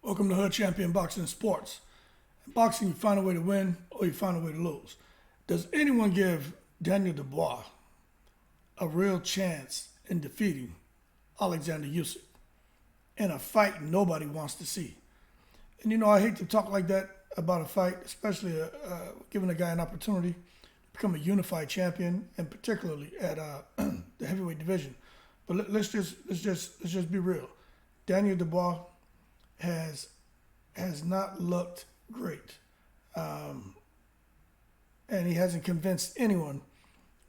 Welcome to Hood Champion Boxing Sports. In boxing, you find a way to win or you find a way to lose. Does anyone give Daniel Dubois a real chance in defeating Oleksandr Usyk in a fight nobody wants to see? And I hate to talk like that about a fight, especially giving a guy an opportunity to become a unified champion, and particularly at the heavyweight division. But let's just be real. Daniel Dubois has not looked great, and he hasn't convinced anyone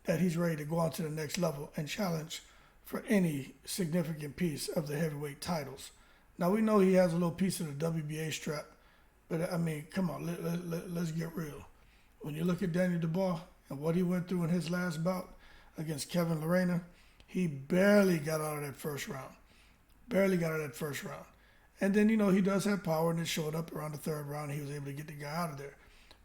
that he's ready to go on to the next level and challenge for any significant piece of the heavyweight titles. Now, we know he has a little piece of the WBA strap, but I mean, come on, let's get real. When you look at Daniel Dubois and what he went through in his last bout against Kevin Lerena, he barely got out of that first round. And then, he does have power, and it showed up around the third round. He was able to get the guy out of there.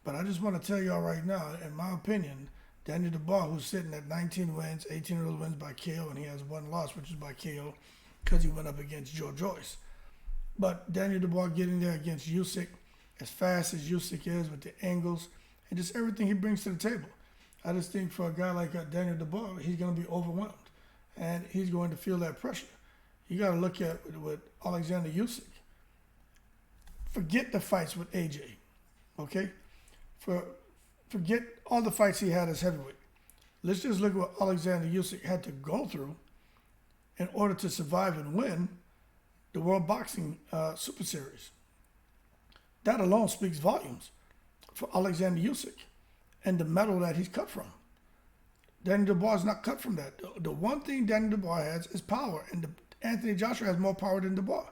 But I just want to tell y'all right now, in my opinion, Daniel Dubois, who's sitting at 19 wins, 18 of those wins by KO, and he has one loss, which is by KO, because he went up against Joe Joyce. But Daniel Dubois getting there against Usyk, as fast as Usyk is with the angles, and just everything he brings to the table. I just think for a guy like Daniel Dubois, he's going to be overwhelmed, and he's going to feel that pressure. You got to look at with Oleksandr Usyk. Forget the fights with AJ, okay? Forget all the fights he had as heavyweight. Let's just look at what Oleksandr Usyk had to go through in order to survive and win the World Boxing Super Series. That alone speaks volumes for Oleksandr Usyk and the metal that he's cut from. Daniel Dubois is not cut from that. The one thing Daniel Dubois has is power, and Anthony Joshua has more power than Dubois.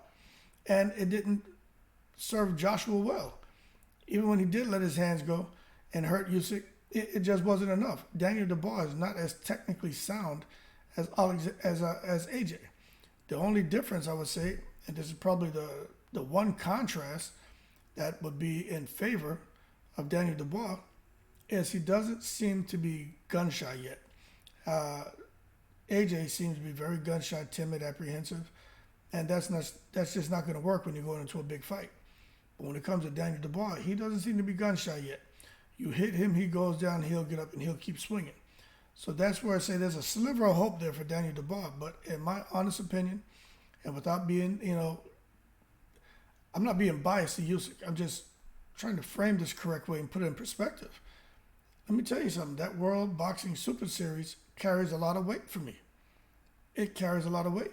And it didn't serve Joshua well. Even when he did let his hands go and hurt Usyk, it just wasn't enough. Daniel Dubois is not as technically sound as AJ. The only difference, I would say, and this is probably the one contrast that would be in favor of Daniel Dubois, is he doesn't seem to be gun-shy yet. AJ seems to be very gun-shy, timid, apprehensive, and that's just not going to work when you're going into a big fight. But when it comes to Daniel Dubois, he doesn't seem to be gun-shy yet. You hit him, he goes down, he'll get up, and he'll keep swinging. So that's where I say there's a sliver of hope there for Daniel Dubois. But in my honest opinion, and without being, I'm not being biased to Usyk. I'm just trying to frame this correct way and put it in perspective. Let me tell you something. That World Boxing Super Series carries a lot of weight for me. It carries a lot of weight.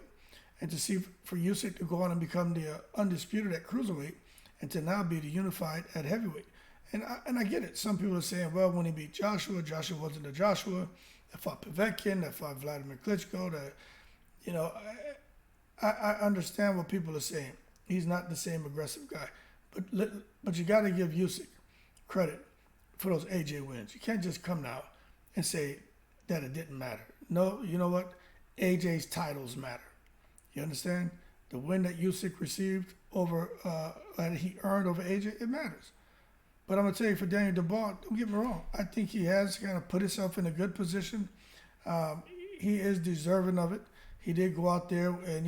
And to see for Usyk to go on and become the undisputed at cruiserweight and to now be the unified at heavyweight. And I get it. Some people are saying, well, when he beat Joshua wasn't the Joshua that fought Povetkin, that fought Vladimir Klitschko. I understand what people are saying. He's not the same aggressive guy. But you got to give Usyk credit for those AJ wins. You can't just come now and say that it didn't matter. No, you know what? AJ's titles matter. You understand? The win that Usyk received that he earned over AJ, it matters. But I'm going to tell you, for Daniel Dubois, don't get me wrong. I think he has kind of put himself in a good position. He is deserving of it. He did go out there and,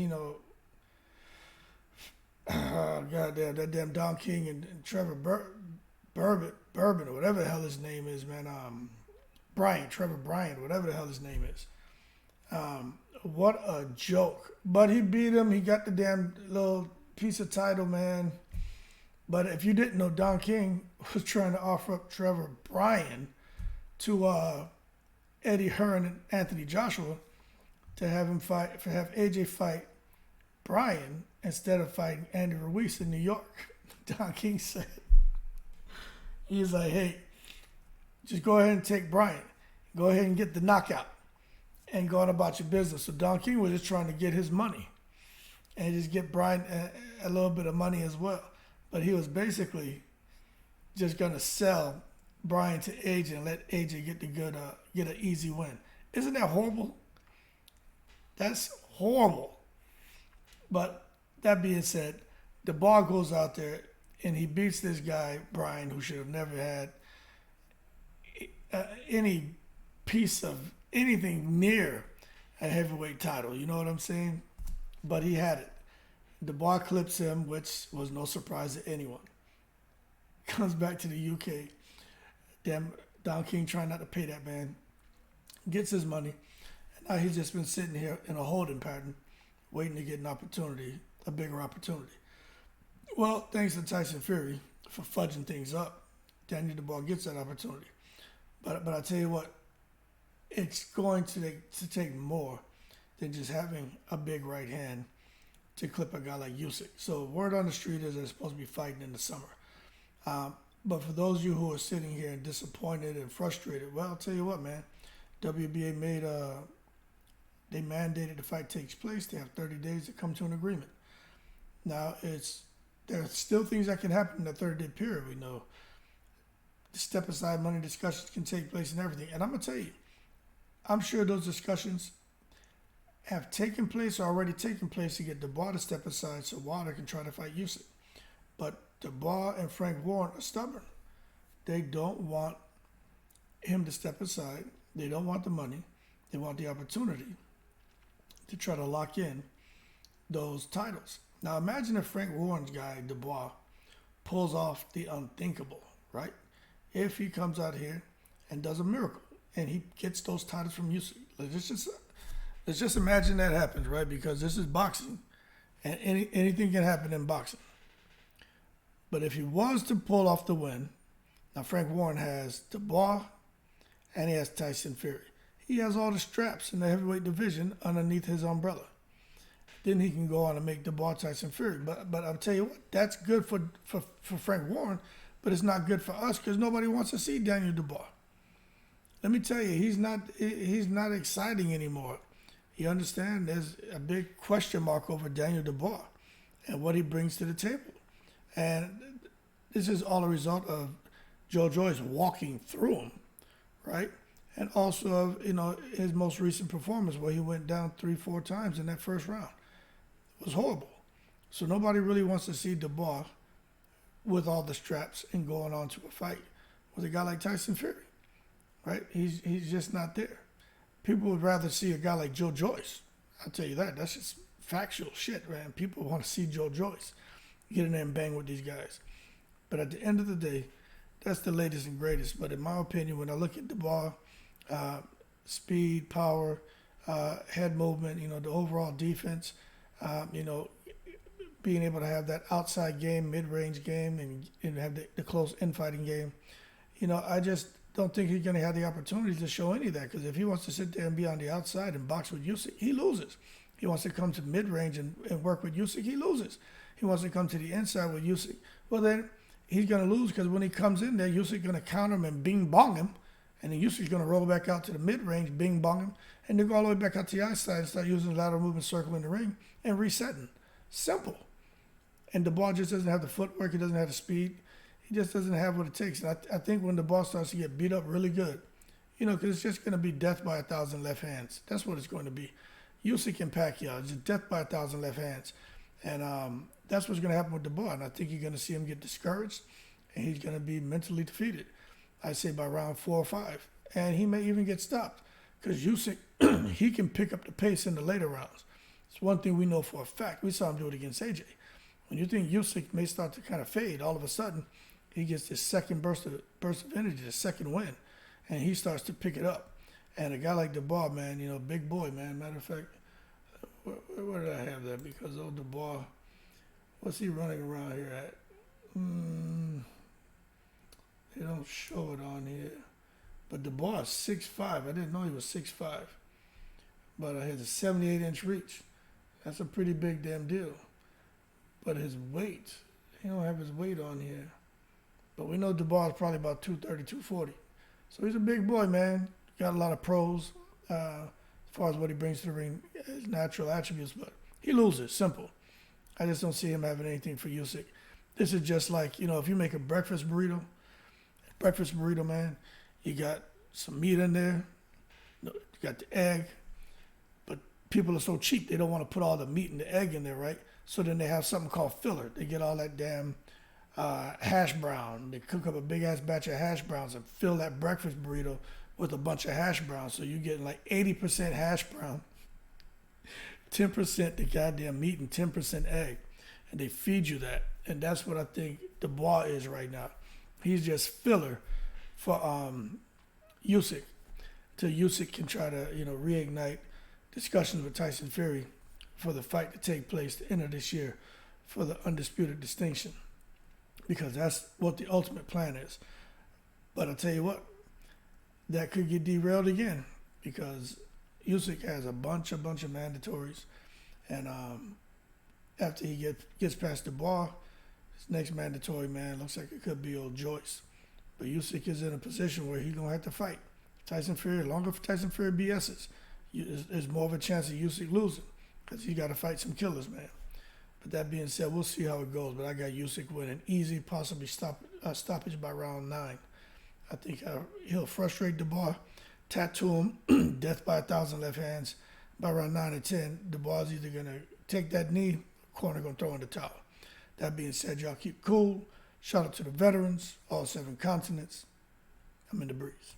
goddamn, that damn Don King and Trevor Bourbon, or whatever the hell his name is, man. Trevor Bryant, whatever the hell his name is. What a joke. But he beat him. He got the damn little piece of title, man. But if you didn't know, Don King was trying to offer up Trevor Bryan to Eddie Hearn and Anthony Joshua to have AJ fight Bryan instead of fighting Andy Ruiz in New York. Don King said, he's like, hey, just go ahead and take Bryan. Go ahead and get the knockout and go on about your business. So Don King was just trying to get his money and just get Bryan a little bit of money as well. But he was basically just going to sell Bryan to AJ and let AJ get an easy win. Isn't that horrible? That's horrible. But that being said, the bar goes out there and he beats this guy, Bryan, who should have never had any piece of anything near a heavyweight title. You know what I'm saying? But he had it. Dubois clips him, which was no surprise to anyone. Comes back to the UK. Damn, Don King trying not to pay that man. Gets his money. And now he's just been sitting here in a holding pattern, waiting to get an opportunity, a bigger opportunity. Well, thanks to Tyson Fury for fudging things up, Daniel Dubois gets that opportunity. But I tell you what, it's going to take more than just having a big right hand to clip a guy like Usyk. So word on the street is they're supposed to be fighting in the summer. But for those of you who are sitting here and disappointed and frustrated, well, I'll tell you what, man. WBA they mandated the fight takes place. They have 30 days to come to an agreement. Now, there are still things that can happen in that 30-day period. We know the step-aside money discussions can take place and everything. And I'm going to tell you, I'm sure those discussions have taken place or already taken place to get Dubois to step aside so Wilder can try to fight Usyk. But Dubois and Frank Warren are stubborn. They don't want him to step aside. They don't want the money. They want the opportunity to try to lock in those titles. Now imagine if Frank Warren's guy, Dubois, pulls off the unthinkable, right? If he comes out here and does a miracle and he gets those titles from Usyk. Let's just imagine that happens, right? Because this is boxing and anything can happen in boxing. But if he was to pull off the win, now Frank Warren has Dubois and he has Tyson Fury. He has all the straps in the heavyweight division underneath his umbrella. Then he can go on and make Dubois Tyson Fury. But I'll tell you what, that's good for Frank Warren, but it's not good for us because nobody wants to see Daniel Dubois. Let me tell you, he's not exciting anymore. You understand? There's a big question mark over Daniel Dubois and what he brings to the table. And this is all a result of Joe Joyce walking through him, right? And also of, his most recent performance where he went down 3-4 times in that first round. It was horrible. So nobody really wants to see Dubois with all the straps and going on to a fight with a guy like Tyson Fury, right? He's just not there. People would rather see a guy like Joe Joyce. I'll tell you that. That's just factual shit, man. People want to see Joe Joyce get in there and bang with these guys. But at the end of the day, that's the latest and greatest. But in my opinion, when I look at Dubois, speed, power, head movement, the overall defense, being able to have that outside game, mid-range game, and have the close infighting game, I just don't think he's going to have the opportunity to show any of that. Because if he wants to sit there and be on the outside and box with Usyk, he loses. He wants to come to mid-range and work with Usyk, he loses. He wants to come to the inside with Usyk. Well, then he's going to lose because when he comes in there, Usyk's going to counter him and bing-bong him. And then Usyk's going to roll back out to the mid-range, bing-bong him, and then go all the way back out to the outside and start using the lateral movement circle in the ring and resetting. Simple. And Dubois just doesn't have the footwork. He doesn't have the speed. He just doesn't have what it takes. And I think when Dubois starts to get beat up really good, because it's just going to be death by 1,000 left hands. That's what it's going to be. Usyk and Pacquiao, it's just death by 1,000 left hands. And that's what's going to happen with Dubois. And I think you're going to see him get discouraged, and he's going to be mentally defeated. I'd say by round 4 or 5. And he may even get stopped because Usyk, he can pick up the pace in the later rounds. It's one thing we know for a fact. We saw him do it against AJ. When you think Usyk may start to kind of fade, all of a sudden, he gets this second burst of energy, the second win, and he starts to pick it up. And a guy like Dubois, man, big boy, man. Matter of fact, where did I have that? Because old Dubois, what's he running around here at? They don't show it on here. But Dubois is 6'5". I didn't know he was 6'5". But he has a 78-inch reach. That's a pretty big damn deal. But his weight, he don't have his weight on here. But we know Dubois is probably about 230, 240. So he's a big boy, man. Got a lot of pros as far as what he brings to the ring, his natural attributes. But he loses, simple. I just don't see him having anything for Usyk. This is just like, if you make a breakfast burrito, man, you got some meat in there, you got the egg, but people are so cheap, they don't want to put all the meat and the egg in there, right? So then they have something called filler. They get all that damn hash brown. They cook up a big-ass batch of hash browns and fill that breakfast burrito with a bunch of hash browns. So you're getting like 80% hash brown, 10% the goddamn meat, and 10% egg. and they feed you that. And that's what I think Dubois is right now. He's just filler for Usyk, till Usyk can try to reignite discussions with Tyson Fury for the fight to take place the end of this year for the undisputed distinction, because that's what the ultimate plan is. But I tell you what, that could get derailed again because Usyk has a bunch of mandatories, and after he gets past Dubois, his next mandatory man looks like it could be old Joyce. But Usyk is in a position where he's gonna have to fight Tyson Fury. Longer for Tyson Fury BS's, there's more of a chance of Usyk losing because he got to fight some killers, man. But that being said, we'll see how it goes. But I got Usyk winning easy, possibly stoppage by round 9. I think he'll frustrate Dubois, tattoo him, death by 1,000 left hands. By round 9 or 10, Dubois is either going to take that knee, corner going to throw in the towel. That being said, y'all keep cool. Shout out to the veterans, all 7 continents. I'm in the breeze.